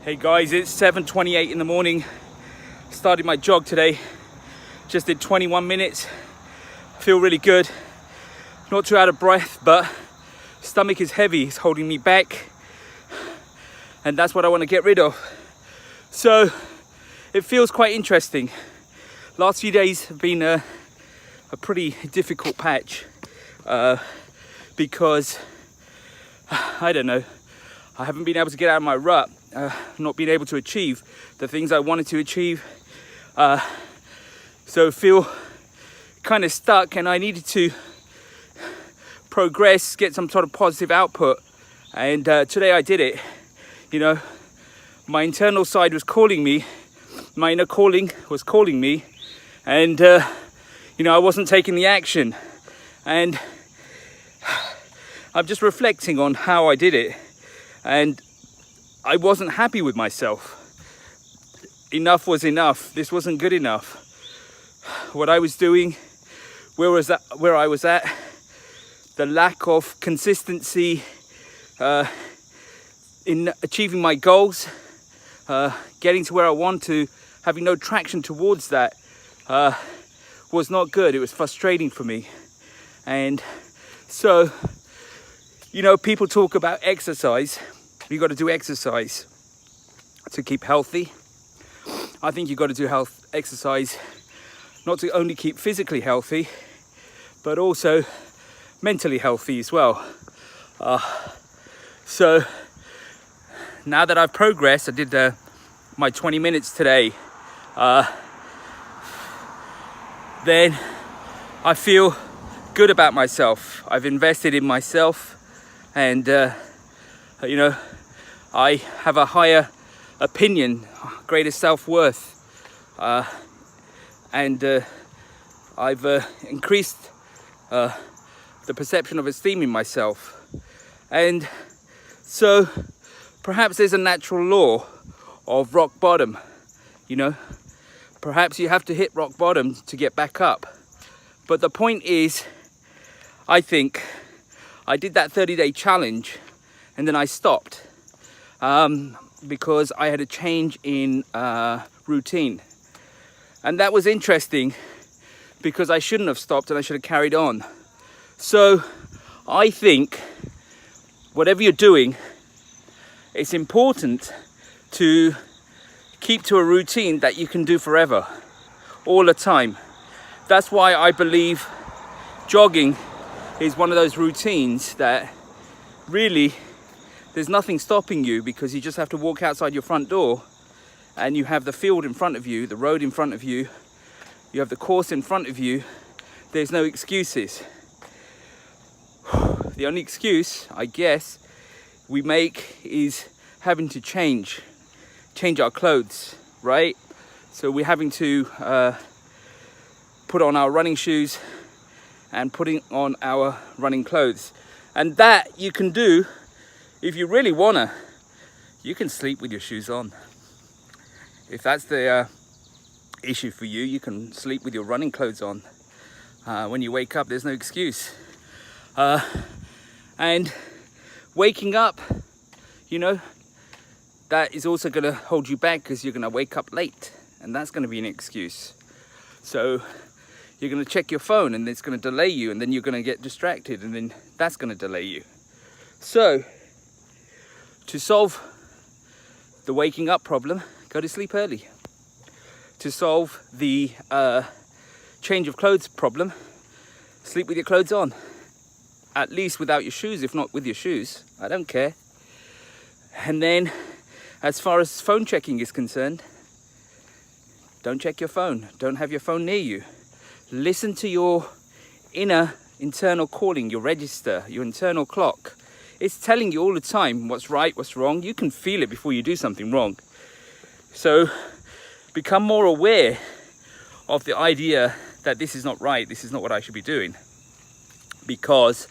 Hey guys, it's 7:28 in the morning. Started my jog today. Just did 21 minutes. Feel really good. Not too out of breath, but stomach is heavy. It's holding me back. And that's what I want to get rid of. So it feels quite interesting. Last few days have been a pretty difficult patch because I don't know. I haven't been able to get out of my rut. Not being able to achieve the things I wanted to achieve, so feel kind of stuck, and I needed to progress, get some sort of positive output, and today I did it. You know, my internal side was calling me, my inner calling was calling me, and you know, I wasn't taking the action, and I'm just reflecting on how I did it, and I wasn't happy with myself. Enough was enough. This wasn't good enough. What I was doing, where I was at, the lack of consistency in achieving my goals, getting to where I want to, having no traction towards that, was not good. It was frustrating for me. And so, you know, people talk about exercise. You got to do exercise to keep healthy. I think you got to do exercise not to only keep physically healthy, but also mentally healthy as well. So now that I've progressed, I did my 20 minutes today. Then I feel good about myself. I've invested in myself, and you know, I have a higher opinion, greater self-worth, and I've increased the perception of esteem in myself. And so perhaps there's a natural law of rock bottom, you know. Perhaps you have to hit rock bottom to get back up. But the point is, I think I did that 30-day challenge and then I stopped because I had a change in routine. And that was interesting because I shouldn't have stopped and I should have carried on. So I think whatever you're doing, it's important to keep to a routine that you can do forever, all the time. That's why I believe jogging is one of those routines that really there's nothing stopping you, because you just have to walk outside your front door and you have the field in front of you, the road in front of you, you have the course in front of you. There's no excuses. The only excuse, I guess, we make is having to change our clothes, right? So we're having to put on our running shoes and putting on our running clothes. And that you can do if you really wanna. You can sleep with your shoes on. If that's the issue for you, you can sleep with your running clothes on. When you wake up, there's no excuse. And waking up, you know, that is also gonna hold you back because you're gonna wake up late, and that's gonna be an excuse. So you're gonna check your phone and it's gonna delay you, and then you're gonna get distracted, and then that's gonna delay you. So to solve the waking up problem, go to sleep early. To solve the change of clothes problem, sleep with your clothes on. At least without your shoes, if not with your shoes. I don't care. And then, as far as phone checking is concerned, don't check your phone. Don't have your phone near you. Listen to your internal calling, your register, your internal clock. It's telling you all the time what's right, what's wrong. You can feel it before you do something wrong. So become more aware of the idea that this is not right, this is not what I should be doing. Because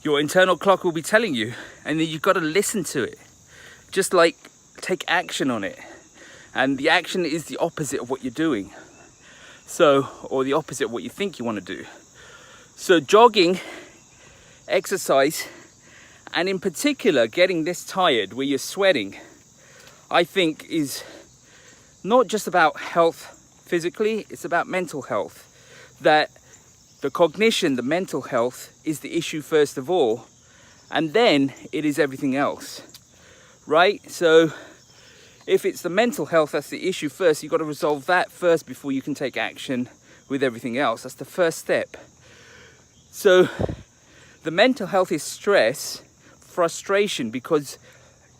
your internal clock will be telling you, and then you've got to listen to it. Just like take action on it. And the action is the opposite of what you're doing. So, or the opposite of what you think you want to do. So jogging, exercise, And in particular, getting this tired where you're sweating, I think is not just about health physically, it's about mental health. That the cognition, the mental health is the issue first of all, and then it is everything else, right? So if it's the mental health that's the issue first, you've got to resolve that first before you can take action with everything else. That's the first step. So the mental health is stress, frustration, because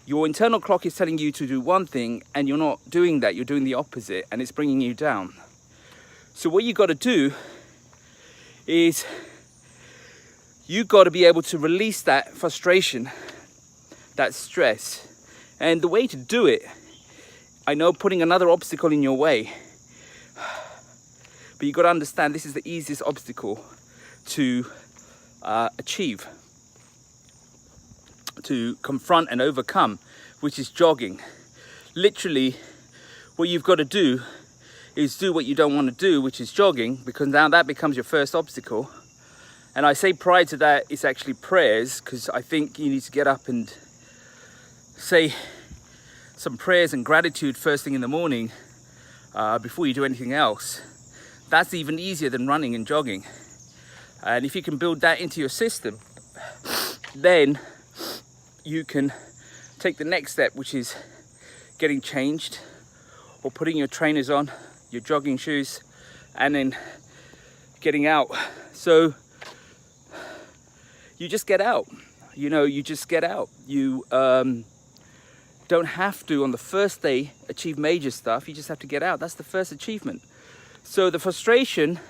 your internal clock is telling you to do one thing and you're not doing that, you're doing the opposite, and it's bringing you down. So what you got to do is you got to be able to release that frustration, that stress. And the way to do it, I know putting another obstacle in your way, but you got to understand this is the easiest obstacle to achieve, to confront and overcome, which is jogging. Literally, what you've got to do is do what you don't want to do, which is jogging, because now that becomes your first obstacle. And I say prior to that, it's actually prayers, because I think you need to get up and say some prayers and gratitude first thing in the morning before you do anything else. That's even easier than running and jogging. And if you can build that into your system, then you can take the next step, which is getting changed or putting your trainers on, your jogging shoes, and then getting out. So you just get out, you just get out. You don't have to on the first day achieve major stuff, you just have to get out. That's the first achievement. So the frustration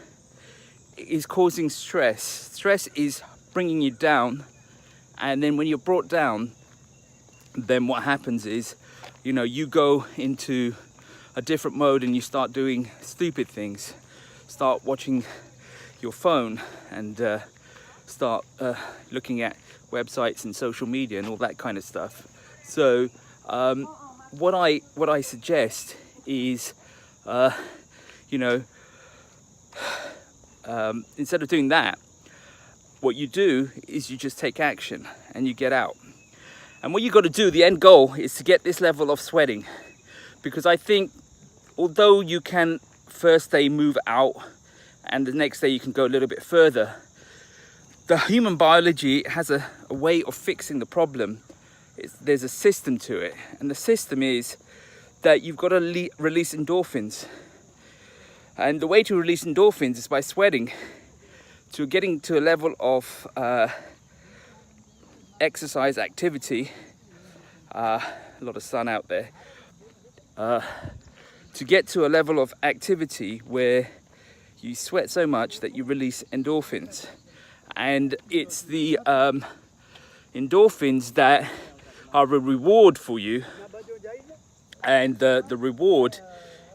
is causing stress. Stress is bringing you down, and then when you're brought down, then what happens is, you go into a different mode and you start doing stupid things. Start watching your phone and start looking at websites and social media and all that kind of stuff. So what I suggest is, instead of doing that, what you do is you just take action and you get out. And what you got to do, the end goal, is to get this level of sweating, because I think although you can first day move out and the next day you can go a little bit further, the human biology has a way of fixing the problem. There's a system to it, and the system is that you've got to release endorphins. And the way to release endorphins is by sweating, to getting to a level of exercise activity, a lot of sun out there, to get to a level of activity where you sweat so much that you release endorphins. And it's the endorphins that are a reward for you, and the reward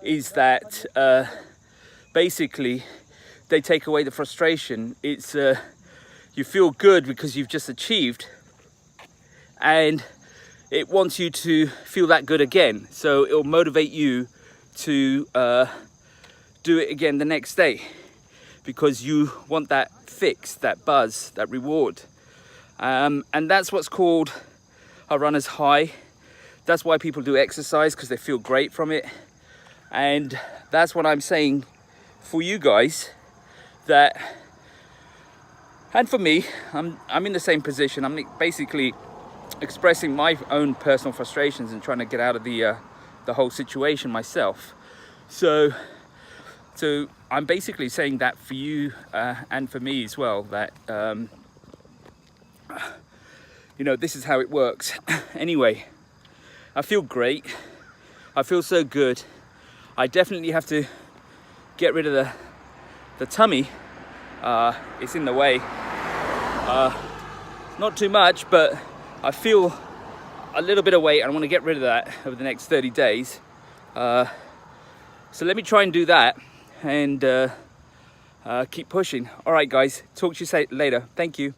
is that basically they take away the frustration. It's you feel good because you've just achieved, and it wants you to feel that good again, so it'll motivate you to do it again the next day, because you want that fix, that buzz, that reward. And that's what's called a runner's high. That's why people do exercise, because they feel great from it. And that's what I'm saying for you guys, that, and for me, I'm in the same position. I'm basically expressing my own personal frustrations and trying to get out of the whole situation myself. So I'm basically saying that for you and for me as well, that this is how it works. Anyway, I feel great. I feel so good. I definitely have to get rid of the tummy. It's in the way. Not too much, but I feel a little bit of weight, and I want to get rid of that over the next 30 days. So let me try and do that, and keep pushing. All right, guys, talk to you later. Thank you.